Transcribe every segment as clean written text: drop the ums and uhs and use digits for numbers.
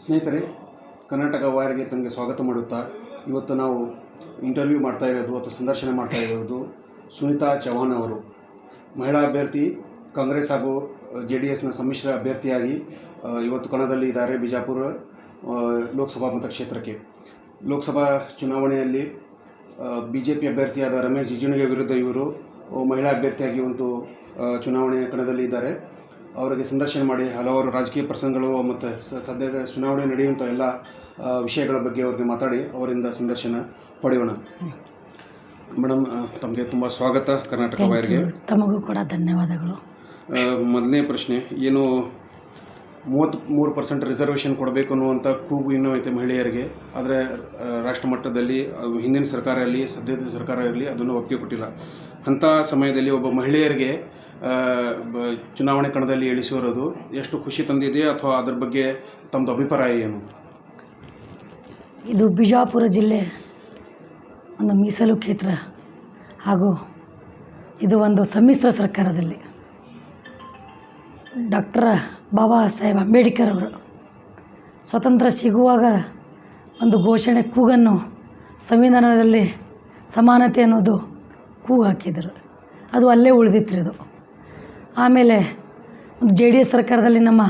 ಸ್ನೇಹಿತರೆ, ಕರ್ನಾಟಕ ವಾರ್ಗೆ ತಮಗೆ ಸ್ವಾಗತ ಮಾಡುತ್ತಾ ಇವತ್ತು ನಾವು ಇಂಟರ್ವ್ಯೂ ಮಾಡ್ತಾ ಇರೋದು ಅಥವಾ ಸಂದರ್ಶನ ಮಾಡ್ತಾ ಇರೋದು ಸುನೀತಾ ಚೌಹಾಣ್ ಅವರು. ಮಹಿಳಾ ಅಭ್ಯರ್ಥಿ, ಕಾಂಗ್ರೆಸ್ ಹಾಗೂ JDSನ ಸಮ್ಮಿಶ್ರ ಅಭ್ಯರ್ಥಿಯಾಗಿ ಇವತ್ತು ಕಣದಲ್ಲಿ ಇದ್ದಾರೆ. ಬಿಜಾಪುರ ಲೋಕಸಭಾ ಮತಕ್ಷೇತ್ರಕ್ಕೆ ಲೋಕಸಭಾ ಚುನಾವಣೆಯಲ್ಲಿ BJP ಅಭ್ಯರ್ಥಿಯಾದ ರಮೇಶ್ ಜಿಗಜಿಣಗಿ ವಿರುದ್ಧ ಇವರು ಮಹಿಳಾ ಅಭ್ಯರ್ಥಿಯಾಗಿ ಒಂದು ಚುನಾವಣೆಯ ಕಣದಲ್ಲಿ ಇದ್ದಾರೆ. ಅವರಿಗೆ ಸಂದರ್ಶನ ಮಾಡಿ ಹಲವಾರು ರಾಜಕೀಯ ಪ್ರಸಂಗಗಳು ಮತ್ತು ಸದ್ಯದ ಚುನಾವಣೆ ನಡೆಯುವಂಥ ಎಲ್ಲ ವಿಷಯಗಳ ಬಗ್ಗೆ ಅವರಿಗೆ ಮಾತಾಡಿ ಅವರಿಂದ ಸಂದರ್ಶನ ಪಡೆಯೋಣ. ಮೇಡಮ್, ತಮಗೆ ತುಂಬ ಸ್ವಾಗತ ಕರ್ನಾಟಕ ವಾರ್ಗೆ. ತಮಗೂ ಕೂಡ ಧನ್ಯವಾದಗಳು. ಮೊದಲನೇ ಪ್ರಶ್ನೆ, ಏನು 33% ರಿಸರ್ವೇಷನ್ ಕೊಡಬೇಕು ಅನ್ನುವಂಥ ಕೂಗು ಇನ್ನೂ ಐತೆ ಮಹಿಳೆಯರಿಗೆ. ಆದರೆ ರಾಷ್ಟ್ರ ಮಟ್ಟದಲ್ಲಿ ಹಿಂದಿನ ಸರ್ಕಾರ ಇರಲಿ ಸದ್ಯದ ಸರ್ಕಾರ ಇರಲಿ ಅದನ್ನು ಒಪ್ಪಿಗೆ ಕೊಟ್ಟಿಲ್ಲ. ಅಂಥ ಸಮಯದಲ್ಲಿ ಒಬ್ಬ ಮಹಿಳೆಯರಿಗೆ ಚುನಾವಣೆ ಕಣದಲ್ಲಿ ಇಳಿಸಿರೋದು ಎಷ್ಟು ಖುಷಿ ತಂದಿದೆ ಅಥವಾ ಅದರ ಬಗ್ಗೆ ತಮ್ಮದು ಅಭಿಪ್ರಾಯ ಏನು? ಇದು ಬಿಜಾಪುರ ಜಿಲ್ಲೆ ಒಂದು ಮೀಸಲು ಕ್ಷೇತ್ರ ಹಾಗೂ ಇದು ಒಂದು ಸಮ್ಮಿಶ್ರ ಸರ್ಕಾರದಲ್ಲಿ ಡಾಕ್ಟರ್ ಬಾಬಾ ಸಾಹೇಬ್ ಅಂಬೇಡ್ಕರ್ ಅವರು ಸ್ವತಂತ್ರ ಸಿಗುವಾಗ ಒಂದು ಘೋಷಣೆ ಕೂಗನ್ನು ಸಂವಿಧಾನದಲ್ಲಿ ಸಮಾನತೆ ಅನ್ನೋದು ಕೂಗು ಹಾಕಿದರು. ಅದು ಅಲ್ಲೇ ಉಳಿದಿತ್ತು. ಅದು ಆಮೇಲೆ ಒಂದು JDS ಸರ್ಕಾರದಲ್ಲಿ ನಮ್ಮ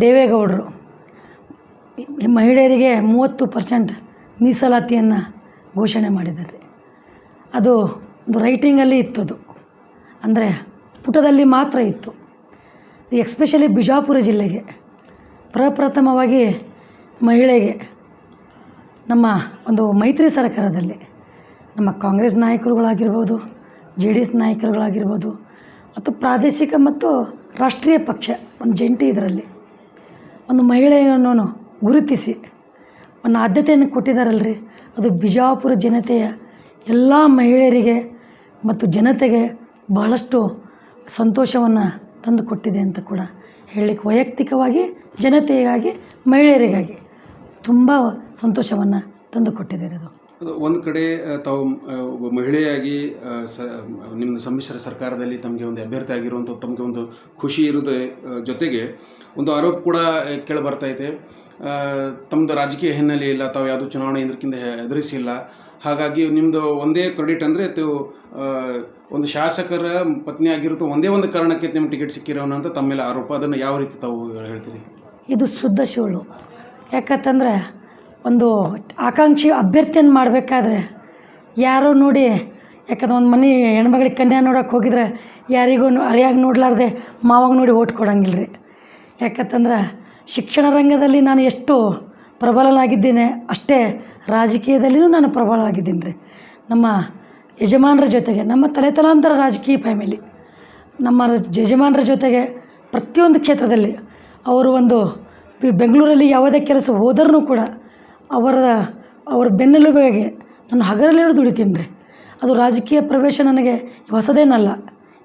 ದೇವೇಗೌಡರು ಮಹಿಳೆಯರಿಗೆ 30% ಮೀಸಲಾತಿಯನ್ನು ಘೋಷಣೆ ಮಾಡಿದ್ದಾರೆ. ಅದು ಒಂದು ರೈಟಿಂಗಲ್ಲಿ ಇತ್ತು, ಅಂದರೆ ಪುಟದಲ್ಲಿ ಮಾತ್ರ ಇತ್ತು. ಎಸ್ಪೆಷಲಿ ಬಿಜಾಪುರ ಜಿಲ್ಲೆಗೆ ಪ್ರಪ್ರಥಮವಾಗಿ ಮಹಿಳೆಗೆ ನಮ್ಮ ಒಂದು ಮೈತ್ರಿ ಸರ್ಕಾರದಲ್ಲಿ ನಮ್ಮ ಕಾಂಗ್ರೆಸ್ ನಾಯಕರುಗಳಾಗಿರ್ಬೋದು, JDS ನಾಯಕರುಗಳಾಗಿರ್ಬೋದು ಮತ್ತು ಪ್ರಾದೇಶಿಕ ಮತ್ತು ರಾಷ್ಟ್ರೀಯ ಪಕ್ಷ ಒಂದು ಜಂಟಿ ಇದರಲ್ಲಿ ಒಂದು ಮಹಿಳೆಯನ್ನು ಗುರುತಿಸಿ ಒಂದು ಆದ್ಯತೆಯನ್ನು ಕೊಟ್ಟಿದ್ದಾರಲ್ರಿ. ಅದು ಬಿಜಾಪುರ ಜನತೆಯ ಎಲ್ಲ ಮಹಿಳೆಯರಿಗೆ ಮತ್ತು ಜನತೆಗೆ ಬಹಳಷ್ಟು ಸಂತೋಷವನ್ನು ತಂದು ಕೊಟ್ಟಿದೆ ಅಂತ ಕೂಡ ಹೇಳಲಿಕ್ಕೆ, ವೈಯಕ್ತಿಕವಾಗಿ ಜನತೆಗಾಗಿ ಮಹಿಳೆಯರಿಗಾಗಿ ತುಂಬ ಸಂತೋಷವನ್ನು ತಂದು ಕೊಟ್ಟಿದ್ದಾರೆ. ಅದು ಒಂದು ಕಡೆ ತಾವು ಒಬ್ಬ ಮಹಿಳೆಯಾಗಿ ನಿಮ್ಮ ಸಮ್ಮಿಶ್ರ ಸರ್ಕಾರದಲ್ಲಿ ತಮಗೆ ಒಂದು ಅಭ್ಯರ್ಥಿ ಆಗಿರುವಂಥ ತಮಗೆ ಒಂದು ಖುಷಿ ಇರೋದ್ರ ಜೊತೆಗೆ ಒಂದು ಆರೋಪ ಕೂಡ ಕೇಳಿ ಬರ್ತೈತೆ. ತಮ್ಮದು ರಾಜಕೀಯ ಹಿನ್ನೆಲೆ ಇಲ್ಲ, ತಾವು ಯಾವುದೂ ಚುನಾವಣೆ ಇದಕ್ಕಿಂತ ಎದುರಿಸಿಲ್ಲ. ಹಾಗಾಗಿ ನಿಮ್ಮದು ಒಂದೇ ಕ್ರೆಡಿಟ್ ಅಂದರೆ ಒಂದು ಶಾಸಕರ ಪತ್ನಿ ಆಗಿರುತ್ತೋ ಒಂದೇ ಒಂದು ಕಾರಣಕ್ಕೆ ನಿಮ್ಮ ಟಿಕೆಟ್ ಸಿಕ್ಕಿರೋಣ ಅಂತ ತಮ್ಮ ಮೇಲೆ ಆರೋಪ. ಅದನ್ನು ಯಾವ ರೀತಿ ತಾವು ಹೇಳ್ತೀರಿ? ಇದು ಶುದ್ಧ ಸುಳ್ಳು. ಯಾಕಂತಂದರೆ ಒಂದು ಆಕಾಂಕ್ಷಿ ಅಭ್ಯರ್ಥಿಯನ್ನು ಮಾಡಬೇಕಾದ್ರೆ ಯಾರೋ ನೋಡಿ, ಯಾಕಂದ್ರೆ ಒಂದು ಮನೆ ಹೆಣ್ಮಗಳಿಗೆ ಕನ್ಯಾ ನೋಡೋಕೆ ಹೋಗಿದ್ರೆ ಯಾರಿಗೂ ಅಳಿಯಾಗಿ ನೋಡಲಾರ್ದೆ ಮಾವಾಗ ನೋಡಿ ಓಟ್ ಕೊಡೋಂಗಿಲ್ಲ ರೀ. ಯಾಕಂತಂದ್ರೆ ಶಿಕ್ಷಣ ರಂಗದಲ್ಲಿ ನಾನು ಎಷ್ಟು ಪ್ರಬಲನಾಗಿದ್ದೇನೆ ಅಷ್ಟೇ ರಾಜಕೀಯದಲ್ಲಿಯೂ ನಾನು ಪ್ರಬಲವಾಗಿದ್ದೀನಿ ರೀ. ನಮ್ಮ ಯಜಮಾನರ ಜೊತೆಗೆ ನಮ್ಮ ತಲೆತಲಾಂತರ ರಾಜಕೀಯ ಫ್ಯಾಮಿಲಿ ನಮ್ಮ ಯಜಮಾನರ ಜೊತೆಗೆ ಪ್ರತಿಯೊಂದು ಕ್ಷೇತ್ರದಲ್ಲಿ ಅವರು ಒಂದು ಬೆಂಗಳೂರಲ್ಲಿ ಯಾವುದೇ ಕೆಲಸ ಹೋದ್ರೂ ಕೂಡ ಅವರ ಬೆನ್ನೆಲುಬಿಗೆ ನಾನು ಹಗರಲ್ಲಿರೋದು ದುಡಿತೀನಿ ರೀ. ಅದು ರಾಜಕೀಯ ಪ್ರವೇಶ ನನಗೆ ಹೊಸದೇನಲ್ಲ,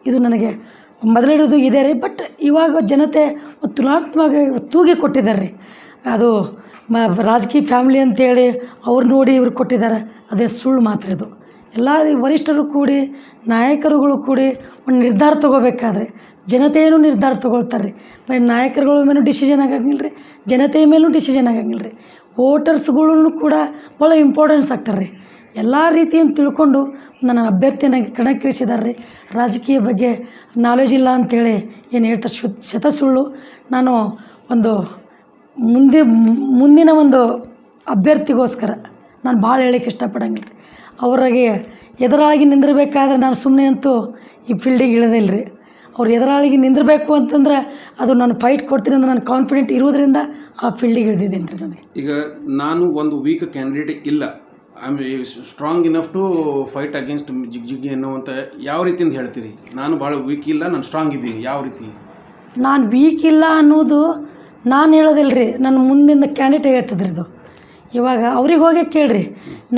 ಇದು ನನಗೆ ಮೊದಲಿಡೋದು ಇದೆ ರೀ. ಬಟ್ ಇವಾಗ ಜನತೆ ತುಲನಾತ್ಮಕವಾಗಿ ತೂಗಿ ಕೊಟ್ಟಿದ್ದಾರೆ ರೀ. ಅದು ರಾಜಕೀಯ ಫ್ಯಾಮ್ಲಿ ಅಂತೇಳಿ ಅವ್ರು ನೋಡಿ ಇವ್ರು ಕೊಟ್ಟಿದ್ದಾರೆ, ಅದೇ ಸುಳ್ಳು ಮಾತ್ರ. ಇದು ಎಲ್ಲ ವರಿಷ್ಠರು ಕೂಡಿ ನಾಯಕರುಗಳು ಕೂಡಿ ಒಂದು ನಿರ್ಧಾರ ತೊಗೋಬೇಕಾದ್ರೆ ಜನತೆಯೂ ನಿರ್ಧಾರ ತೊಗೊಳ್ತಾರೆ ರೀ. ನಾಯಕರುಗಳ ಮೇಲೂ ಡಿಸಿಷನ್ ಆಗಂಗಿಲ್ಲ ರೀ, ಜನತೆಯ ಮೇಲೂ ಡಿಸಿಷನ್ ಆಗಂಗಿಲ್ಲ ರೀ. ವೋಟರ್ಸ್ಗಳೂ ಕೂಡ ಭಾಳ ಇಂಪಾರ್ಟೆನ್ಸ್ ಆಗ್ತಾರೆ ರೀ. ಎಲ್ಲ ರೀತಿಯನ್ನು ತಿಳ್ಕೊಂಡು ನನ್ನ ಅಭ್ಯರ್ಥಿಯನ್ನಾಗಿ ಕಣಕ್ಕಿಳಿಸಿದ್ದಾರೆ ರೀ. ರಾಜಕೀಯ ಬಗ್ಗೆ ನಾಲೆಜ್ ಇಲ್ಲ ಅಂಥೇಳಿ ಏನು ಹೇಳ್ತಾರೆ ಶತಸುಳ್ಳು. ನಾನು ಒಂದು ಮುಂದಿನ ಒಂದು ಅಭ್ಯರ್ಥಿಗೋಸ್ಕರ ನಾನು ಭಾಳ ಹೇಳೋಕ್ಕೆ ಇಷ್ಟಪಡಂಗಿಲ್ಲ ರೀ. ಅವರಿಗೆ ಎದುರಾಗಿ ನಿಂದಿರಬೇಕಾದ್ರೆ ನಾನು ಸುಮ್ಮನೆ ಅಂತೂ ಈ ಫೀಲ್ಡಿಗೆ ಇಳಿದಿಲ್ಲ ರೀ. ಅವ್ರು ಎದುರಾಳಿಗೆ ನಿಂದಿರಬೇಕು ಅಂತಂದ್ರೆ ಅದು ನಾನು ಫೈಟ್ ಕೊಡ್ತೀನಿ ಅಂತ ನಾನು ಕಾನ್ಫಿಡೆಂಟ್ ಇರೋದ್ರಿಂದ ಆ ಫೀಲ್ಡಿಗೆ ಇಳಿದಿದ್ದೀನಿ ರೀ. ನನಗೆ ಈಗ ನಾನು ಒಂದು ವೀಕ್ ಕ್ಯಾಂಡಿಡೇಟ್ ಇಲ್ಲ, I am strong enough to fight against Jigajinagi ಅನ್ನುವಂಥ ಯಾವ ರೀತಿಯಿಂದ ಹೇಳ್ತೀರಿ? ನಾನು ಭಾಳ ವೀಕ್ ಇಲ್ಲ, ನಾನು ಸ್ಟ್ರಾಂಗ್ ಇದ್ದೀನಿ, ಯಾವ ರೀತಿ? ನಾನು ವೀಕ್ ಇಲ್ಲ ಅನ್ನೋದು ನಾನು ಹೇಳೋದಿಲ್ಲ ರೀ, ನನ್ನ ಮುಂದಿನ ಕ್ಯಾಂಡಿಡೇಟ್ ಹೇಳ್ತಿದ್ರಿ. ಇದು ಇವಾಗ ಅವ್ರಿಗೆ ಹೋಗಿ ಕೇಳಿರಿ.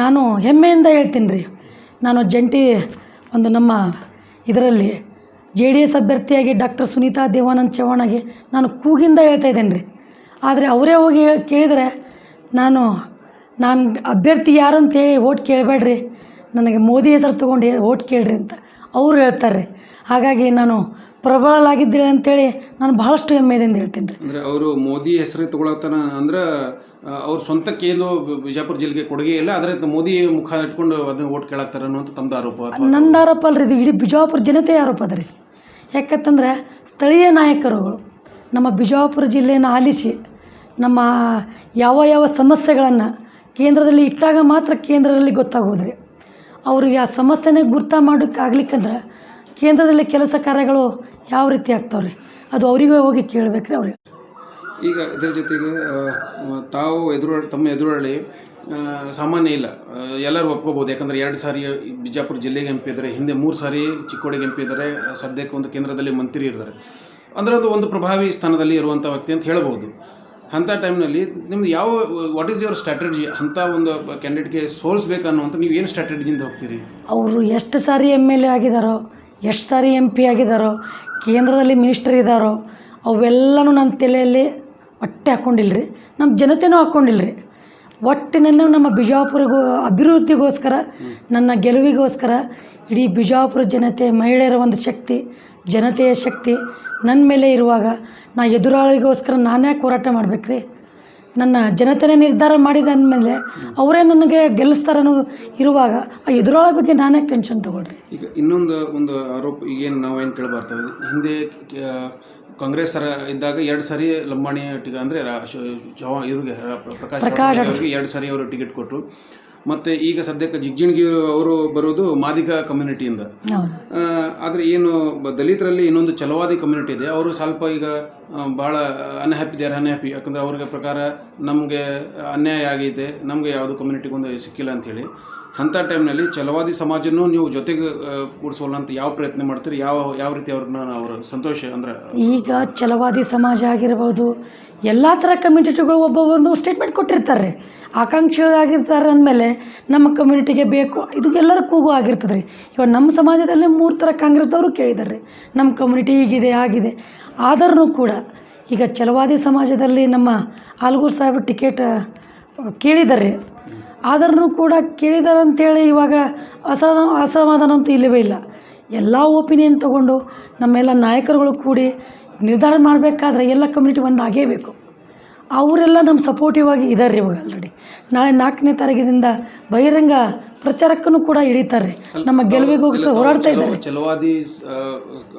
ನಾನು ಹೆಮ್ಮೆಯಿಂದ ಹೇಳ್ತೀನಿ ರೀ. ನಾನು ಜಂಟಿ ಒಂದು ನಮ್ಮ ಇದರಲ್ಲಿ JDS ಅಭ್ಯರ್ಥಿಯಾಗಿ ಡಾಕ್ಟರ್ ಸುನೀತಾ ದೇವಾನಂದ್ ಚೌಹಾಣ್ಗೆ ನಾನು ಕೂಗಿಂದ ಹೇಳ್ತಾ ಇದ್ದೇನೆ ರೀ. ಆದರೆ ಅವರೇ ಹೋಗಿ ಕೇಳಿದರೆ ನಾನು ಅಭ್ಯರ್ಥಿ ಯಾರು ಅಂತೇಳಿ ಓಟ್ ಕೇಳಬೇಡ್ರಿ, ನನಗೆ ಮೋದಿ ಹೆಸರು ತೊಗೊಂಡು ಓಟ್ ಕೇಳ್ರಿ ಅಂತ ಅವ್ರು ಹೇಳ್ತಾರೆ ರೀ. ಹಾಗಾಗಿ ನಾನು ಪ್ರಬಲರಾಗಿದ್ದೀರಿ ಅಂತೇಳಿ ನಾನು ಭಾಳಷ್ಟು ಹೆಮ್ಮೆಯಿಂದ ಹೇಳ್ತೀನಿ ರೀ. ಅಂದರೆ ಅವರು ಮೋದಿ ಹೆಸರು ತಗೊಳತನ ಅಂದ್ರೆ ಅವ್ರ ಸ್ವಂತಕ್ಕೆ ಏನು ಬಿಜಾಪುರ ಜಿಲ್ಲೆಗೆ ಕೊಡುಗೆ ಇಲ್ಲ, ಆದರೆ ಮೋದಿ ಮುಖ ಇಟ್ಕೊಂಡು ಅದನ್ನ ಓಟ್ ಕೇಳಾಕ್ತಾರೆ ಅನ್ನೋಂಥ ತಮ್ಮದು ಆರೋಪ? ನಂದು ಆರೋಪ ಅಲ್ರಿ, ಇದು ಇಡೀ ಬಿಜಾಪುರ ಜನತೆಯ ಆರೋಪ ಅದ ರೀ. ಯಾಕಂತಂದ್ರೆ ಸ್ಥಳೀಯ ನಾಯಕರುಗಳು ನಮ್ಮ ಬಿಜಾಪುರ ಜಿಲ್ಲೆಯನ್ನು ಆಲಿಸಿ ನಮ್ಮ ಯಾವ ಸಮಸ್ಯೆಗಳನ್ನು ಕೇಂದ್ರದಲ್ಲಿ ಇಟ್ಟಾಗ ಮಾತ್ರ ಕೇಂದ್ರದಲ್ಲಿ ಗೊತ್ತಾಗೋದು ರೀ. ಅವ್ರಿಗೆ ಆ ಸಮಸ್ಯೆನೇ ಗುರ್ತ ಮಾಡೋಕ್ಕಾಗ್ಲಿಕ್ಕಂದ್ರೆ ಕೇಂದ್ರದಲ್ಲಿ ಕೆಲಸ ಕಾರ್ಯಗಳು ಯಾವ ರೀತಿ ಆಗ್ತಾವ್ರಿ, ಅದು ಅವರಿಗೂ ಹೋಗಿ ಕೇಳಬೇಕ್ರಿ ಅವ್ರಿಗೆ. ಈಗ ಇದರ ಜೊತೆಗೆ ತಾವು ತಮ್ಮ ಎದುರಲ್ಲಿ ಸಾಮಾನ್ಯ ಇಲ್ಲ, ಎಲ್ಲರೂ ಒಪ್ಕೋಬೋದು. ಯಾಕಂದರೆ 2 ಸಾರಿ ಬಿಜಾಪುರ ಜಿಲ್ಲೆಗೆ MP ಇದ್ದಾರೆ, ಹಿಂದೆ 3 ಸಾರಿ ಚಿಕ್ಕೋಡಿಗೆ MP ಇದ್ದಾರೆ, ಸದ್ಯಕ್ಕೆ ಒಂದು ಕೇಂದ್ರದಲ್ಲಿ ಮಂತ್ರಿ ಇದ್ದಾರೆ. ಅಂದರೆ ಅದು ಒಂದು ಪ್ರಭಾವಿ ಸ್ಥಾನದಲ್ಲಿ ಇರುವಂಥ ವ್ಯಕ್ತಿ ಅಂತ ಹೇಳ್ಬೋದು. ಅಂಥ ಟೈಮ್ನಲ್ಲಿ ನಿಮ್ದು ವಾಟ್ ಈಸ್ ಯುವರ್ ಸ್ಟ್ರಾಟಜಿ? ಅಂಥ ಒಂದು ಕ್ಯಾಂಡಿಡೇಟ್ಗೆ ಸೋಲಿಸ್ಬೇಕನ್ನುವಂಥ ನೀವು ಏನು ಸ್ಟ್ರಾಟಜಿಯಿಂದ ಹೋಗ್ತೀರಿ? ಅವರು ಎಷ್ಟು ಸಾರಿ MLA ಆಗಿದ್ದಾರೋ, ಎಷ್ಟು ಸಾರಿ MP ಆಗಿದ್ದಾರೋ, ಕೇಂದ್ರದಲ್ಲಿ ಮಿನಿಸ್ಟರ್ ಇದ್ದಾರೋ, ಅವೆಲ್ಲನೂ ನನ್ನ ತಲೆಯಲ್ಲಿ ಹೊಟ್ಟೆ ಹಾಕ್ಕೊಂಡಿಲ್ಲ ರೀ, ನಮ್ಮ ಜನತೆನೂ ಹಾಕ್ಕೊಂಡಿಲ್ಲ ರೀ. ಒಟ್ಟಿನಲ್ಲೂ ನಮ್ಮ ಬಿಜಾಪುರಗೂ ಅಭಿವೃದ್ಧಿಗೋಸ್ಕರ, ನನ್ನ ಗೆಲುವಿಗೋಸ್ಕರ ಇಡೀ ಬಿಜಾಪುರ ಜನತೆ, ಮಹಿಳೆಯರ ಒಂದು ಶಕ್ತಿ, ಜನತೆಯ ಶಕ್ತಿ ನನ್ನ ಮೇಲೆ ಇರುವಾಗ ನಾ ಎದುರಾಳಿಗೋಸ್ಕರ ನಾನು ಯಾಕೆ ಹೋರಾಟ ಮಾಡ್ಬೇಕ್ರಿ? ನನ್ನ ಜನತೆನೇ ನಿರ್ಧಾರ ಮಾಡಿದ ಅಂದಮೇಲೆ ಅವರೇ ನನಗೆ ಗೆಲ್ಲಿಸ್ತಾರೆ ಅನ್ನೋದು ಇರುವಾಗ ಆ ಎದುರಾಳಿ ಬಗ್ಗೆ ನಾನೇ ಟೆನ್ಷನ್ ತೊಗೊಳ್ರಿ. ಈಗ ಒಂದು ಆರೋಪ ಈಗೇನು ನಾವೇನು ಕೇಳಬಾರ್ದು, ಹಿಂದೆ ಕಾಂಗ್ರೆಸ್ ಇದ್ದಾಗ 2 ಸಾರಿ ಲಂಬಾಣಿ ಅಂದರೆ ಇವ್ರಿಗೆ ಪ್ರಕಾಶ್ ಅವರಿಗೆ 2 ಸಾರಿ ಅವರು ಟಿಕೆಟ್ ಕೊಟ್ಟರು. ಮತ್ತು ಈಗ ಸದ್ಯಕ್ಕೆ ಜಿಗ್ಜಿಣ್ಗಿ ಅವರು ಬರೋದು ಮಾದಿಗ ಕಮ್ಯುನಿಟಿಯಿಂದ. ಆದರೆ ಏನು ದಲಿತರಲ್ಲಿ ಇನ್ನೊಂದು ಛಲವಾದಿ ಕಮ್ಯುನಿಟಿ ಇದೆ, ಅವರು ಸ್ವಲ್ಪ ಈಗ ಭಾಳ ಅನ್ಹ್ಯಾಪಿ. ಯಾಕಂದರೆ ಅವ್ರಿಗೆ ಪ್ರಕಾರ ನಮಗೆ ಅನ್ಯಾಯ ಆಗೈತೆ, ನಮಗೆ ಯಾವುದು ಕಮ್ಯುನಿಟಿಗೊಂದು ಸಿಕ್ಕಿಲ್ಲ ಅಂಥೇಳಿ. ಅಂಥ ಟೈಮ್ನಲ್ಲಿ ಛಲವಾದಿ ಸಮಾಜನೂ ನೀವು ಜೊತೆಗೆ ಕೂಡಿಸೋಲ್ಲ ಅಂತ ಯಾವ ಪ್ರಯತ್ನ ಮಾಡ್ತೀರಿ? ಯಾವ ರೀತಿ ಅವರ ಸಂತೋಷ ಅಂದರೆ? ಈಗ ಛಲವಾದಿ ಸಮಾಜ ಆಗಿರ್ಬೋದು, ಎಲ್ಲ ಥರ ಕಮ್ಯುನಿಟಿಗಳು ಒಬ್ಬೊಂದು ಸ್ಟೇಟ್ಮೆಂಟ್ ಕೊಟ್ಟಿರ್ತಾರೆ ರೀ, ಆಕಾಂಕ್ಷಿಗಳಾಗಿರ್ತಾರೆ ಅಂದಮೇಲೆ ನಮ್ಮ ಕಮ್ಯುನಿಟಿಗೆ ಬೇಕು, ಇದು ಎಲ್ಲರ ಕೂಗು ಆಗಿರ್ತದೆ ರೀ. ಇವಾಗ ನಮ್ಮ ಸಮಾಜದಲ್ಲಿ 3 ಥರ ಕಾಂಗ್ರೆಸ್ದವರು ಕೇಳಿದ್ದಾರೆ ರೀ, ನಮ್ಮ ಕಮ್ಯುನಿಟಿ ಹೀಗಿದೆ ಆಗಿದೆ. ಆದರೂ ಕೂಡ ಈಗ ಛಲವಾದಿ ಸಮಾಜದಲ್ಲಿ ನಮ್ಮ ಆಲ್ಗೂರು ಸಾಹೇಬ್ ಟಿಕೆಟ್ ಕೇಳಿದ್ದಾರೆ ರೀ. ಆದ್ರೂ ಕೂಡ ಕೇಳಿದ್ದಾರೆ ಅಂಥೇಳಿ ಇವಾಗ ಅಸಮಾಧಾನ ಅಂತೂ ಇಲ್ಲವೇ ಇಲ್ಲ. ಎಲ್ಲ ಒಪಿನಿಯನ್ ತೊಗೊಂಡು ನಮ್ಮೆಲ್ಲ ನಾಯಕರುಗಳು ಕೂಡಿ ನಿರ್ಧಾರ ಮಾಡಬೇಕಾದ್ರೆ ಎಲ್ಲ ಕಮ್ಯುನಿಟಿ ಒಂದು ಆಗೇಬೇಕು. ಅವರೆಲ್ಲ ನಮ್ಮ ಸಪೋರ್ಟಿವ್ ಆಗಿ ಇದ್ದಾರೆ ಇವಾಗ. ಆಲ್ರೆಡಿ ನಾಳೆ 4ನೇ ತಾರೀಕಿನಿಂದ ಬಹಿರಂಗ ಪ್ರಚಾರಕ್ಕೂ ಕೂಡ ಇಳಿತಾರೆ. ನಮ್ಮ ಗೆಲುವಿಗೋಸ್ಕರ ಹೋರಾಡ್ತಾ ಇದ್ದಾರೆ. ಛಲವಾದಿ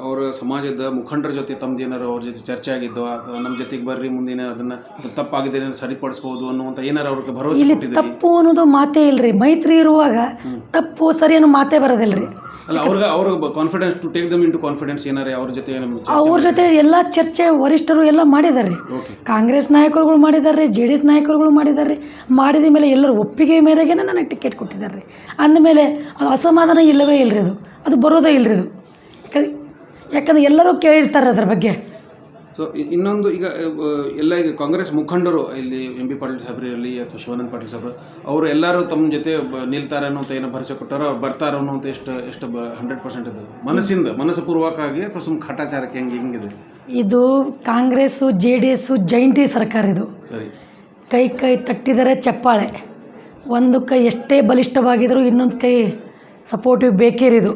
ಅವರ ಸಮಾಜದ ಮುಖಂಡರ ಜೊತೆ ತಮ್ಮದು ಏನಾರು ಅವ್ರ ಜೊತೆ ಚರ್ಚೆ ಆಗಿದ್ದು, ನಮ್ಮ ಜೊತೆಗೆ ಬರ್ರಿ, ಮುಂದಿನ ಅದನ್ನು ತಪ್ಪಾಗಿದೆ ಸರಿಪಡಿಸ್ಬೋದು ಅನ್ನುವಂಥ ಏನಾರು ಅವ್ರಿಗೆ ಭರವಸೆ? ಇಲ್ಲಿ ತಪ್ಪು ಅನ್ನೋದು ಮಾತೇ ಇಲ್ಲರಿ. ಮೈತ್ರಿ ಇರುವಾಗ ತಪ್ಪು ಸರಿ ಅನ್ನೋ ಮಾತೇ ಬರೋದಿಲ್ಲ ರೀ. ಅಲ್ಲ, ಅವ್ರಿಗೆ confidence to take them into confidence ಏನಾರೇ ಅವ್ರ ಜೊತೆ ಎಲ್ಲ ಚರ್ಚೆ ವರಿಷ್ಠರು ಎಲ್ಲ ಮಾಡಿದ್ದಾರೆ. ಕಾಂಗ್ರೆಸ್ ನಾಯಕರುಗಳು ಮಾಡಿದ್ದಾರೆ, JDS ನಾಯಕರುಗಳು ಮಾಡಿದ್ದಾರೆ. ಮಾಡಿದ ಮೇಲೆ ಎಲ್ಲರೂ ಒಪ್ಪಿಗೆ ಮೇರೆಗೆ ನನಗೆ ಟಿಕೆಟ್ ಕೊಟ್ಟಿದ್ದಾರೆ ರೀ. ಅಂದಮೇಲೆ ಅದು ಅಸಮಾಧಾನ ಇಲ್ಲವೇ ಇಲ್ಲರಿ, ಅದು ಬರೋದೇ ಇಲ್ಲರಿ. ಅದು ಯಾಕಂದ್ರೆ ಎಲ್ಲರೂ ಕೇಳಿರ್ತಾರೆ ಅದ್ರ ಬಗ್ಗೆ. ಸೊ ಇನ್ನೊಂದು, ಈಗ ಕಾಂಗ್ರೆಸ್ ಮುಖಂಡರು ಇಲ್ಲಿ MP ಪಾಟೀಲ್ ಸಾಹೇಬ್ರು ಇರಲಿ ಅಥವಾ ಶಿವಾನಂದ ಪಾಟೀಲ್ ಸಾಹೇಬ್ರು, ಅವರು ಎಲ್ಲರೂ ತಮ್ಮ ಜೊತೆ ನಿಲ್ತಾರೆ ಅನ್ನೋಂಥ ಏನೋ ಭರವಸೆ ಕೊಟ್ಟಾರೋ, ಅವ್ರು ಬರ್ತಾರೆ ಅನ್ನೋಂಥ ಎಷ್ಟು 100% ಅದು ಮನಸ್ಸುಪೂರ್ವಕವಾಗಿ ಅಥವಾ ಸುಮ್ಮ ಕಾಟಾಚಾರಕ್ಕೆ ಹೆಂಗಿದೆ? ಇದು ಕಾಂಗ್ರೆಸ್ಸು JDS ಜೈಂಟಿ ಸರ್ಕಾರ. ಇದು ಸರಿ, ಕೈ ತಟ್ಟಿದರೆ ಚಪ್ಪಾಳೆ. ಒಂದು ಕೈ ಎಷ್ಟೇ ಬಲಿಷ್ಠವಾಗಿದ್ದರೂ ಇನ್ನೊಂದು ಕೈ ಸಪೋರ್ಟಿವ್ ಬೇಕೇರಿದು.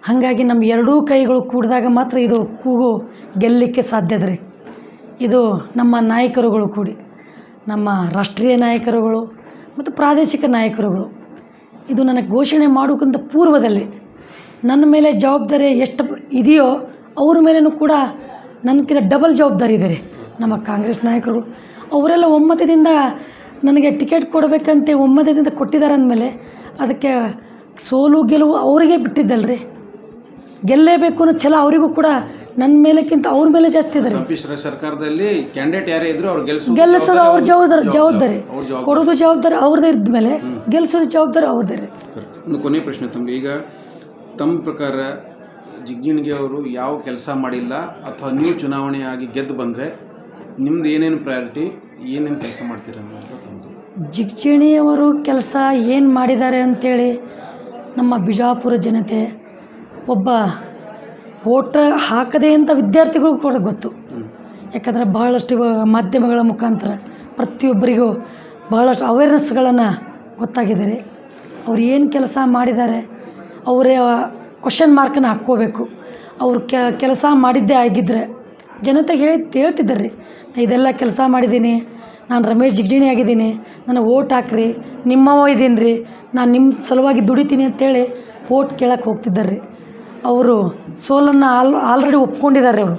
ಹಾಗಾಗಿ ನಮ್ಮ 2 ಕೈಗಳು ಕೂಡಿದಾಗ ಮಾತ್ರ ಇದು ಕೂಗು ಗೆಲ್ಲಲಿಕ್ಕೆ ಸಾಧ್ಯದ ರೀ. ಇದು ನಮ್ಮ ನಾಯಕರುಗಳು ಕೂಡಿ, ನಮ್ಮ ರಾಷ್ಟ್ರೀಯ ನಾಯಕರುಗಳು ಮತ್ತು ಪ್ರಾದೇಶಿಕ ನಾಯಕರುಗಳು ಇದು ನನಗೆ ಘೋಷಣೆ ಮಾಡೋಕ್ಕಿಂತ ಪೂರ್ವದಲ್ಲಿ ನನ್ನ ಮೇಲೆ ಜವಾಬ್ದಾರಿ ಎಷ್ಟು ಇದೆಯೋ ಅವ್ರ ಮೇಲೂ ಕೂಡ ನನಗಿಂತ ಡಬಲ್ ಜವಾಬ್ದಾರಿ ಇದೆ ರೀ. ನಮ್ಮ ಕಾಂಗ್ರೆಸ್ ನಾಯಕರು ಅವರೆಲ್ಲ ಒಮ್ಮತದಿಂದ ನನಗೆ ಟಿಕೆಟ್ ಕೊಡಬೇಕಂತ ಒಮ್ಮತದಿಂದ ಕೊಟ್ಟಿದ್ದಾರೆ ಅಂದಮೇಲೆ ಅದಕ್ಕೆ ಸೋಲು ಗೆಲುವು ಅವರಿಗೆ ಬಿಟ್ಟಿದ್ದಲ್ರಿ. ಗೆಲ್ಲೇಬೇಕು ಅನ್ನೋ ಛಲ ಅವರಿಗೂ ಕೂಡ ನನ್ನ ಮೇಲಕ್ಕಿಂತ ಅವ್ರ ಮೇಲೆ ಜಾಸ್ತಿ ಇದೆ. ಸಮ್ಮಿಶ್ರ ಸರ್ಕಾರದಲ್ಲಿ ಕ್ಯಾಂಡಿಡೇಟ್ ಯಾರೇ ಇದ್ರು ಅವ್ರು ಗೆಲ್ಲಿಸೋದು ಅವ್ರ ಜವಾಬ್ದಾರಿ, ಕೊಡೋದು ಜವಾಬ್ದಾರಿ ಅವ್ರದ್ದೇ ಇದ್ಮೇಲೆ ಗೆಲ್ಲಿಸೋದು ಜವಾಬ್ದಾರಿ ಅವ್ರದ್ದೇ ರೀ. ಒಂದು ಕೊನೆ ಪ್ರಶ್ನೆ ತಮಗೆ, ಈಗ ತಮ್ಮ ಪ್ರಕಾರ ಜಿಗ್ಜಿಣ್ಗಿ ಅವರು ಯಾವ ಕೆಲಸ ಮಾಡಿಲ್ಲ ಅಥವಾ ನೀವು ಚುನಾವಣೆ ಆಗಿ ಗೆದ್ದು ಬಂದರೆ ನಿಮ್ದು ಏನೇನು ಪ್ರಯಾರಿಟಿ, ಏನೇನು ಕೆಲಸ ಮಾಡ್ತೀರ ಅನ್ನೋದು ತಮ್ಮದು? ಜಿಗ್ಜಿಣಿಯವರು ಕೆಲಸ ಏನು ಮಾಡಿದ್ದಾರೆ ಅಂಥೇಳಿ ನಮ್ಮ ಬಿಜಾಪುರ ಜನತೆ, ಒಬ್ಬ ವೋಟ್ ಹಾಕದೇ ಅಂತ ವಿದ್ಯಾರ್ಥಿಗಳು ಕೂಡ ಗೊತ್ತು. ಯಾಕಂದರೆ ಬಹಳಷ್ಟು ಇವಾಗ ಮಾಧ್ಯಮಗಳ ಮುಖಾಂತರ ಪ್ರತಿಯೊಬ್ಬರಿಗೂ ಬಹಳಷ್ಟು ಅವೇರ್ನೆಸ್ಗಳನ್ನು ಗೊತ್ತಾಗಿದ್ದಾರೆ. ಅವ್ರು ಏನು ಕೆಲಸ ಮಾಡಿದ್ದಾರೆ ಅವರೇ ಕ್ವಶನ್ ಮಾರ್ಕನ್ನು ಹಾಕ್ಕೋಬೇಕು. ಅವ್ರು ಕೆಲಸ ಮಾಡಿದ್ದೇ ಆಗಿದ್ದರೆ ಜನತೆಗೆ ಹೇಳ್ತಿದ್ದಾರೆ ರೀ, ಇದೆಲ್ಲ ಕೆಲಸ ಮಾಡಿದ್ದೀನಿ, ನಾನು ರಮೇಶ್ ಜಿಗಜಿಣಿ ಆಗಿದ್ದೀನಿ, ನನಗೆ ಓಟ್ ಹಾಕ್ರಿ, ನಿಮ್ಮವ ಇದ್ದೀನಿ ರೀ, ನಾನು ನಿಮ್ಮ ಸಲುವಾಗಿ ದುಡಿತೀನಿ ಅಂತೇಳಿ ಓಟ್ ಕೇಳಕ್ಕೆ ಹೋಗ್ತಿದ್ದಾರೆ ರೀ. ಅವರು ಸೋಲನ್ನು ಆಲ್ರೆಡಿ ಒಪ್ಕೊಂಡಿದ್ದಾರೆ. ಅವರು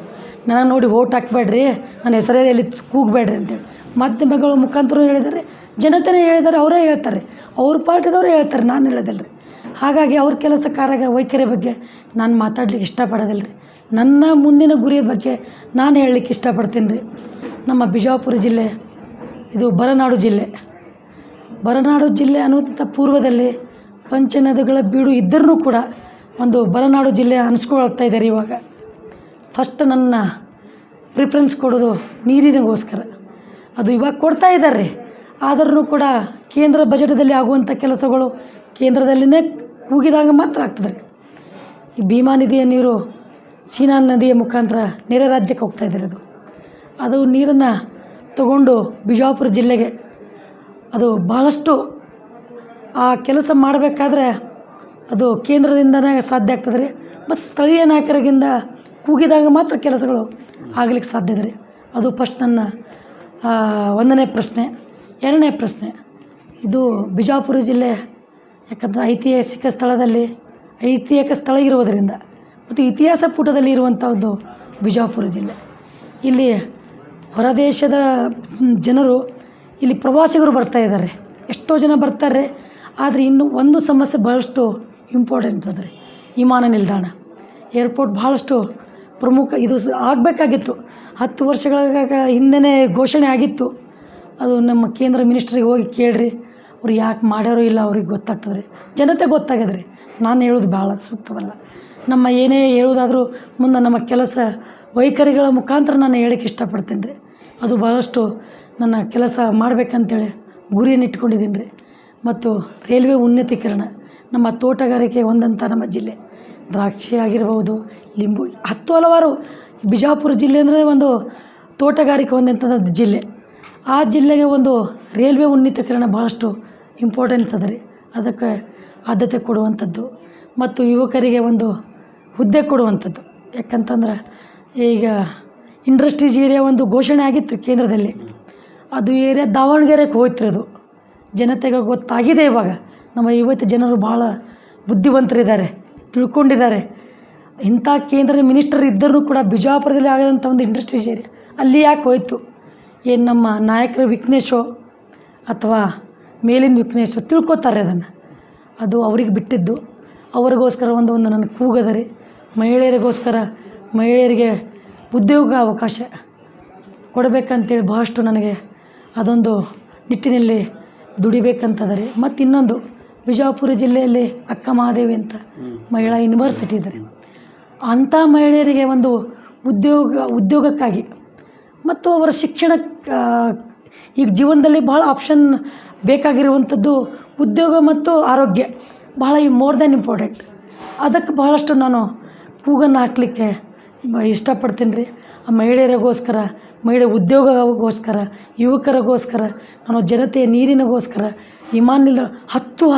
ನನಗೆ ನೋಡಿ ಓಟ್ ಹಾಕ್ಬೇಡ್ರಿ, ನನ್ನ ಹೆಸರೇ ಎಲ್ಲಿ ಕೂಗಬೇಡ್ರಿ ಅಂತೇಳಿ ಮಾಧ್ಯಮಗಳ ಮುಖಾಂತರ ಹೇಳಿದ್ದಾರೆ, ಜನತೆನೇ ಹೇಳಿದ್ದಾರೆ, ಅವರೇ ಹೇಳ್ತಾರೆ, ಅವ್ರ ಪಾರ್ಟಿದವರೇ ಹೇಳ್ತಾರೆ, ನಾನು ಹೇಳೋದಿಲ್ಲ ರೀ. ಹಾಗಾಗಿ ಅವ್ರ ಕೆಲಸ ಕಾರ್ಯ ವೈಖರಿ ಬಗ್ಗೆ ನಾನು ಮಾತಾಡ್ಲಿಕ್ಕೆ ಇಷ್ಟಪಡೋದಿಲ್ಲ ರೀ. ನನ್ನ ಮುಂದಿನ ಗುರಿಯ ಬಗ್ಗೆ ನಾನು ಹೇಳಲಿಕ್ಕೆ ಇಷ್ಟಪಡ್ತೀನಿ ರೀ. ನಮ್ಮ ಬಿಜಾಪುರ ಜಿಲ್ಲೆ ಇದು ಬರನಾಡು ಜಿಲ್ಲೆ. ಬರನಾಡು ಜಿಲ್ಲೆ ಅನ್ನೋದಕ್ಕಿಂತ ಪೂರ್ವದಲ್ಲಿ ಪಂಚನದಿಗಳ ಬೀಡು ಇದ್ದರೂ ಕೂಡ ಒಂದು ಬರನಾಡು ಜಿಲ್ಲೆ ಅನಿಸ್ಕೊಳ್ತಾ ಇದ್ದಾರೆ ಇವಾಗ. ಫಸ್ಟ್ ನನ್ನ ಪ್ರಿಫರೆನ್ಸ್ ಕೊಡೋದು ನೀರಿನಿಗೋಸ್ಕರ. ಅದು ಇವಾಗ ಕೊಡ್ತಾ ಇದ್ದಾರೆ ರೀ. ಆದ್ರೂ ಕೂಡ ಕೇಂದ್ರ ಬಜೆಟಲ್ಲಿ ಆಗುವಂಥ ಕೆಲಸಗಳು ಕೇಂದ್ರದಲ್ಲಿನೇ ಕೂಗಿದಾಗ ಮಾತ್ರ ಆಗ್ತದೆ ರೀ. ಈ ಭೀಮಾ ನದಿಯ ನೀರು ಸೀನಾ ನದಿಯ ಮುಖಾಂತರ ನೆರೆ ರಾಜ್ಯಕ್ಕೆ ಹೋಗ್ತಾ ಇದ್ದಾರೆ. ಅದು ನೀರನ್ನು ತಗೊಂಡು ಬಿಜಾಪುರ ಜಿಲ್ಲೆಗೆ ಅದು ಬಹಳಷ್ಟು ಆ ಕೆಲಸ ಮಾಡಬೇಕಾದ್ರೆ ಅದು ಕೇಂದ್ರದಿಂದನೇ ಸಾಧ್ಯ ಆಗ್ತದೆ ರೀ. ಮತ್ತು ಸ್ಥಳೀಯ ನಾಯಕರಿಗಿಂದ ಕೂಗಿದಾಗ ಮಾತ್ರ ಕೆಲಸಗಳು ಆಗಲಿಕ್ಕೆ ಸಾಧ್ಯ ಇದೆ ರೀ. ಅದು ಫಸ್ಟ್ ನನ್ನ 1ನೇ ಪ್ರಶ್ನೆ. 2ನೇ ಪ್ರಶ್ನೆ, ಇದು ಬಿಜಾಪುರ ಜಿಲ್ಲೆ ಯಾಕಂದರೆ ಐತಿಹಾಸಿಕ ಸ್ಥಳ ಇರುವುದರಿಂದ ಮತ್ತು ಇತಿಹಾಸ ಪುಟದಲ್ಲಿ ಇರುವಂಥ ಒಂದು ಬಿಜಾಪುರ ಜಿಲ್ಲೆ. ಇಲ್ಲಿ ಹೊರದೇಶದ ಜನರು ಇಲ್ಲಿ ಪ್ರವಾಸಿಗರು ಬರ್ತಾ ಇದ್ದಾರೆ, ಎಷ್ಟೋ ಜನ ಬರ್ತಾರೆ. ಆದರೆ ಇನ್ನು ಒಂದು ಸಮಸ್ಯೆ ಭಾಳಷ್ಟು ಇಂಪಾರ್ಟೆಂಟ್ ಅದ ರೀ, ವಿಮಾನ ನಿಲ್ದಾಣ. ಏರ್ಪೋರ್ಟ್ ಭಾಳಷ್ಟು ಪ್ರಮುಖ. ಇದು ಆಗಬೇಕಾಗಿತ್ತು 10 ವರ್ಷಗಳ ಹಿಂದೆ ಘೋಷಣೆ ಆಗಿತ್ತು. ಅದು ನಮ್ಮ ಕೇಂದ್ರ ಮಿನಿಸ್ಟ್ರಿಗೆ ಹೋಗಿ ಕೇಳ್ರಿ, ಅವ್ರು ಯಾಕೆ ಮಾಡ್ಯಾರೋ ಇಲ್ಲ ಅವ್ರಿಗೆ ಗೊತ್ತಾಗ್ತದೆ ರೀ, ಜನತೆ ಗೊತ್ತಾಗ್ಯದ ರೀ. ನಾನು ಹೇಳೋದು ಭಾಳ ಸೂಕ್ತವಲ್ಲ. ನಮ್ಮ ಏನೇ ಹೇಳೋದಾದರೂ ಮುಂದೆ ನಮ್ಮ ಕೆಲಸ ವೈಖರಿಗಳ ಮುಖಾಂತರ ನಾನು ಹೇಳೋಕ್ಕೆ ಇಷ್ಟಪಡ್ತೀನಿ ರೀ. ಅದು ಭಾಳಷ್ಟು ನನ್ನ ಕೆಲಸ ಮಾಡಬೇಕಂತೇಳಿ ಗುರಿಯನ್ನು ಇಟ್ಕೊಂಡಿದ್ದೀನಿ ರೀ. ಮತ್ತು ರೈಲ್ವೆ ಉನ್ನತೀಕರಣ, ನಮ್ಮ ತೋಟಗಾರಿಕೆ ಒಂದಂಥ ನಮ್ಮ ಜಿಲ್ಲೆ, ದ್ರಾಕ್ಷಿ ಆಗಿರ್ಬೋದು, ಲಿಂಬು, ಹಲವಾರು. ಬಿಜಾಪುರ ಜಿಲ್ಲೆ ಅಂದರೆ ಒಂದು ತೋಟಗಾರಿಕೆ ಒಂದಂಥದ್ದು ಜಿಲ್ಲೆ. ಆ ಜಿಲ್ಲೆಗೆ ಒಂದು ರೈಲ್ವೆ ಉನ್ನತೀಕರಣ ಭಾಳಷ್ಟು ಇಂಪಾರ್ಟೆನ್ಸ್ ಅದ ರೀ. ಅದಕ್ಕೆ ಆದ್ಯತೆ ಕೊಡುವಂಥದ್ದು ಮತ್ತು ಯುವಕರಿಗೆ ಒಂದು ಹುದ್ದೆ ಕೊಡುವಂಥದ್ದು. ಯಾಕಂತಂದ್ರೆ ಈಗ ಇಂಡಸ್ಟ್ರೀಸ್ ಏರಿಯಾ ಒಂದು ಘೋಷಣೆ ಆಗಿತ್ತು ಕೇಂದ್ರದಲ್ಲಿ. ಅದು ಏರಿಯಾ ದಾವಣಗೆರೆಗೆ ಹೋಯ್ತು. ಅದು ಜನತೆಗೆ ಗೊತ್ತಾಗಿದೆ. ಇವಾಗ ನಮ್ಮ ಯುವತಿ ಜನರು ಭಾಳ ಬುದ್ಧಿವಂತರಿದ್ದಾರೆ, ತಿಳ್ಕೊಂಡಿದ್ದಾರೆ. ಇಂಥ ಕೇಂದ್ರ ಮಿನಿಸ್ಟರ್ ಇದ್ದರೂ ಕೂಡ ಬಿಜಾಪುರದಲ್ಲಿ ಆಗೋಂಥ ಒಂದು ಇಂಡಸ್ಟ್ರೀಸ್ ಏರಿಯಾ ಅಲ್ಲಿ ಯಾಕೆ ಹೋಯ್ತು? ಏನು ನಮ್ಮ ನಾಯಕರ ವೀಕ್ನೆಸ್ಸೋ ಅಥವಾ ಮೇಲಿನ ವೀಕ್ನೆಸ್ಸೋ ತಿಳ್ಕೊತಾರೆ ಅದನ್ನು. ಅದು ಅವ್ರಿಗೆ ಬಿಟ್ಟಿದ್ದು. ಅವ್ರಿಗೋಸ್ಕರ ಒಂದು ನನ್ನ ಕೂಗದ ರೀ. ಮಹಿಳೆಯರಿಗೆ ಉದ್ಯೋಗ ಅವಕಾಶ ಕೊಡಬೇಕಂತೇಳಿ ಭಾಳಷ್ಟು ನನಗೆ ಅದೊಂದು ನಿಟ್ಟಿನಲ್ಲಿ ದುಡಿಬೇಕಂತದ ರೀ. ಮತ್ತು ಇನ್ನೊಂದು ಬಿಜಾಪುರ ಜಿಲ್ಲೆಯಲ್ಲಿ ಅಕ್ಕ ಮಹಾದೇವಿ ಅಂತ ಮಹಿಳಾ ಯೂನಿವರ್ಸಿಟಿ ಇದೆ ರೀ. ಅಂಥ ಮಹಿಳೆಯರಿಗೆ ಒಂದು ಉದ್ಯೋಗಕ್ಕಾಗಿ ಮತ್ತು ಅವರ ಶಿಕ್ಷಣಕ್ಕೆ ಈಗ ಜೀವನದಲ್ಲಿ ಭಾಳ ಆಪ್ಷನ್ ಬೇಕಾಗಿರುವಂಥದ್ದು ಉದ್ಯೋಗ ಮತ್ತು ಆರೋಗ್ಯ ಭಾಳ ಮೋರ್ ದ್ಯಾನ್ ಇಂಪಾರ್ಟೆಂಟ್. ಅದಕ್ಕೆ ಬಹಳಷ್ಟು ನಾನು ಕೂಗನ್ನು ಹಾಕಲಿಕ್ಕೆ ಇಷ್ಟಪಡ್ತೀನಿ ರೀ. ಆ ಮಹಿಳೆಯರಿಗೋಸ್ಕರ, ಮಹಿಳೆ ಉದ್ಯೋಗಗೋಸ್ಕರ, ಯುವಕರಿಗೋಸ್ಕರ, ನಾನು ಜನತೆಯ ನೀರಿನಗೋಸ್ಕರ, ವಿಮಾನ ನಿಲ್ದಾಣ,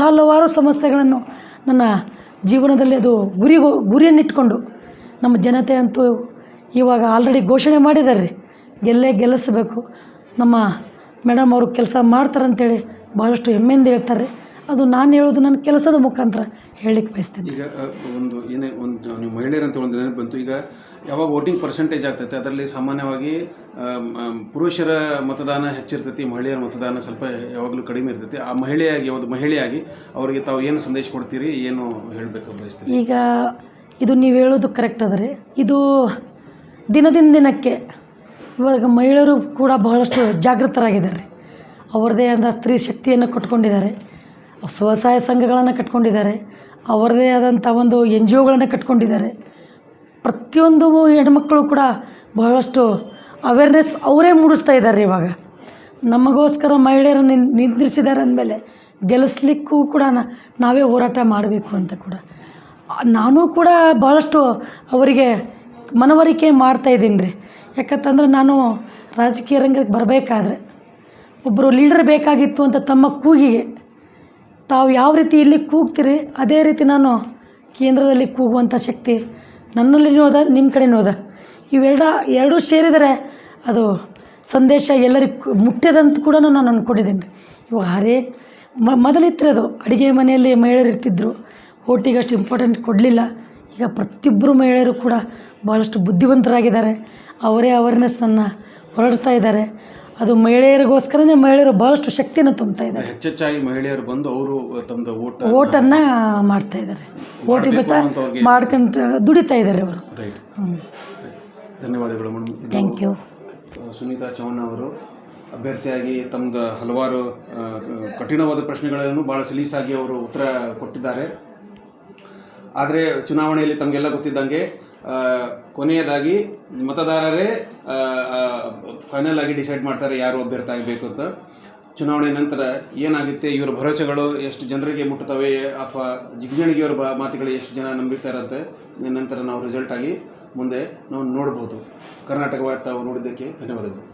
ಹಲವಾರು ಸಮಸ್ಯೆಗಳನ್ನು ನನ್ನ ಜೀವನದಲ್ಲಿ ಅದು ಗುರಿಯನ್ನಿಟ್ಕೊಂಡು ನಮ್ಮ ಜನತೆ ಅಂತೂ ಇವಾಗ ಆಲ್ರೆಡಿ ಘೋಷಣೆ ಮಾಡಿದ್ದಾರೆ ರೀ. ಗೆಲ್ಲಿಸಬೇಕು, ನಮ್ಮ ಮೇಡಮ್ ಅವರು ಕೆಲಸ ಮಾಡ್ತಾರಂತೇಳಿ ಭಾಳಷ್ಟು ಹೆಮ್ಮೆಯಿಂದ ಹೇಳ್ತಾರೆ ರೀ. ಅದು ನಾನು ಹೇಳೋದು ನನ್ನ ಕೆಲಸದ ಮುಖಾಂತರ ಹೇಳಲಿಕ್ಕೆ ಬಯಸ್ತೇನೆ. ಈಗ ನೀವು ಮಹಿಳೆಯರಂತ ಒಂದು ನೆನಪು ಬಂತು. ಈಗ ಯಾವಾಗ ವೋಟಿಂಗ್ ಪರ್ಸೆಂಟೇಜ್ ಆಗ್ತೈತೆ ಅದರಲ್ಲಿ ಸಾಮಾನ್ಯವಾಗಿ ಪುರುಷರ ಮತದಾನ ಹೆಚ್ಚಿರ್ತೈತಿ, ಮಹಿಳೆಯರ ಮತದಾನ ಸ್ವಲ್ಪ ಯಾವಾಗಲೂ ಕಡಿಮೆ ಇರ್ತೈತಿ. ಆ ಮಹಿಳೆಯಾಗಿ ಅವರಿಗೆ ತಾವು ಏನು ಸಂದೇಶ ಕೊಡ್ತೀರಿ, ಏನು ಹೇಳಬೇಕು ಬಯಸ್ತೀರಿ? ಈಗ ಇದು ನೀವು ಹೇಳೋದು ಕರೆಕ್ಟ್ ಅದ ರೀ. ಇದು ದಿನಕ್ಕೆ ಇವಾಗ ಮಹಿಳೆಯರು ಕೂಡ ಬಹಳಷ್ಟು ಜಾಗೃತರಾಗಿದ್ದಾರೆ ರೀ. ಅವ್ರದ್ದೇ ಆದ ಸ್ತ್ರೀ ಶಕ್ತಿಯನ್ನು ಕಟ್ಕೊಂಡಿದ್ದಾರೆ, ಸ್ವಸಹಾಯ ಸಂಘಗಳನ್ನು ಕಟ್ಕೊಂಡಿದ್ದಾರೆ, ಅವರದೇ ಆದಂಥ ಒಂದು NGOಗಳನ್ನು ಕಟ್ಕೊಂಡಿದ್ದಾರೆ. ಪ್ರತಿಯೊಂದು ಹೆಣ್ಮಕ್ಕಳು ಕೂಡ ಬಹಳಷ್ಟು ಅವೇರ್ನೆಸ್ ಅವರೇ ಮೂಡಿಸ್ತಾ ಇದ್ದಾರೆ. ಇವಾಗ ನಮಗೋಸ್ಕರ ಮಹಿಳೆಯರನ್ನು ನಿಂದಿರಿಸಿದ್ದಾರೆ ಅಂದಮೇಲೆ ಗೆಲ್ಲಿಸ್ಲಿಕ್ಕೂ ಕೂಡ ನಾವೇ ಹೋರಾಟ ಮಾಡಬೇಕು ಅಂತ ಕೂಡ ನಾನು ಕೂಡ ಭಾಳಷ್ಟು ಅವರಿಗೆ ಮನವರಿಕೆ ಮಾಡ್ತಾಯಿದ್ದೀನಿ ರೀ. ಯಾಕಂತಂದ್ರೆ ನಾನು ರಾಜಕೀಯ ರಂಗಕ್ಕೆ ಬರಬೇಕಾದ್ರೆ ಒಬ್ಬರು ಲೀಡರ್ ಬೇಕಾಗಿತ್ತು ಅಂತ ತಮ್ಮ ಕೂಗಿಗೆ ತಾವು ಯಾವ ರೀತಿ ಇಲ್ಲಿ ಕೂಗ್ತೀರಿ ಅದೇ ರೀತಿ ನಾನು ಕೇಂದ್ರದಲ್ಲಿ ಕೂಗುವಂಥ ಶಕ್ತಿ ನನ್ನಲ್ಲಿನೂ ಅದ, ನಿಮ್ಮ ಕಡೆನೂ ಅದ. ಎರಡೂ ಸೇರಿದರೆ ಅದು ಸಂದೇಶ ಎಲ್ಲರಿಗೂ ಮುಟ್ಟ್ಯದಂತ ಕೂಡ ನಾನು ಅಂದ್ಕೊಂಡಿದ್ದೀನಿ ರೀ. ಇವಾಗ ಮೊದಲಿತ್ತು ಅದು ಅಡುಗೆ ಮನೆಯಲ್ಲಿ ಮಹಿಳೆಯರು ಇರ್ತಿದ್ರು, ಓಟಿಗೆ ಅಷ್ಟು ಇಂಪಾರ್ಟೆಂಟ್ ಕೊಡಲಿಲ್ಲ. ಈಗ ಪ್ರತಿಯೊಬ್ಬರು ಮಹಿಳೆಯರು ಕೂಡ ಭಾಳಷ್ಟು ಬುದ್ಧಿವಂತರಾಗಿದ್ದಾರೆ. ಅವರೇ ಅವೇರ್ನೆಸ್ಸನ್ನು ಹೊರಡ್ತಾ ಇದ್ದಾರೆ. ಅದು ಮಹಿಳೆಯರಿಗೋಸ್ಕರನೇ ಮಹಿಳೆಯರು ಭಾಳಷ್ಟು ಶಕ್ತಿಯನ್ನು ತುಂಬ್ತಾ ಇದ್ದಾರೆ. ಹೆಚ್ಚೆಚ್ಚಾಗಿ ಮಹಿಳೆಯರು ಬಂದು ಅವರು ತಮ್ಮದು ಓಟನ್ನು ಮಾಡ್ತಾ ಇದ್ದಾರೆ. ಓಟಿಗೆ ಗೊತ್ತಾ ಮಾಡ್ಕೊಂಡು ದುಡಿತಾ ಇದ್ದಾರೆ ಅವರು. ರೈಟ್. ಧನ್ಯವಾದಗಳು madam. Thank you. Sunita Chauhan ಅವರು ಅಭ್ಯರ್ಥಿಯಾಗಿ ತಮ್ಮದು ಹಲವಾರು ಕಠಿಣವಾದ ಪ್ರಶ್ನೆಗಳನ್ನು ಭಾಳ ಸಲೀಸಾಗಿ ಅವರು ಉತ್ತರ ಕೊಟ್ಟಿದ್ದಾರೆ. ಆದರೆ ಚುನಾವಣೆಯಲ್ಲಿ ತಮಗೆಲ್ಲ ಗೊತ್ತಿದ್ದಂಗೆ ಕೊನೆಯದಾಗಿ ಮತದಾರರೇ ಫೈನಲ್ ಆಗಿ ಡಿಸೈಡ್ ಮಾಡ್ತಾರೆ ಯಾರು ಅಭ್ಯರ್ಥಿ ಆಗಬೇಕು ಅಂತ. ಚುನಾವಣೆ ನಂತರ ಏನಾಗುತ್ತೆ, ಇವರ ಭರವಸೆಗಳು ಎಷ್ಟು ಜನರಿಗೆ ಮುಟ್ಟುತ್ತವೆ ಅಥವಾ ಜಿಗಜಿಣಗಿಯವರ ಮಾತುಗಳು ಎಷ್ಟು ಜನ ನಂಬಿತಾರಂತೆ ನಂತರ ನಾವು ರಿಸಲ್ಟ್ ಆಗಿ ಮುಂದೆ ನಾವು ನೋಡ್ಬೋದು. ಕರ್ನಾಟಕ ವಾರ್ತೆ ನೋಡಿದ್ದಕ್ಕೆ ಧನ್ಯವಾದಗಳು.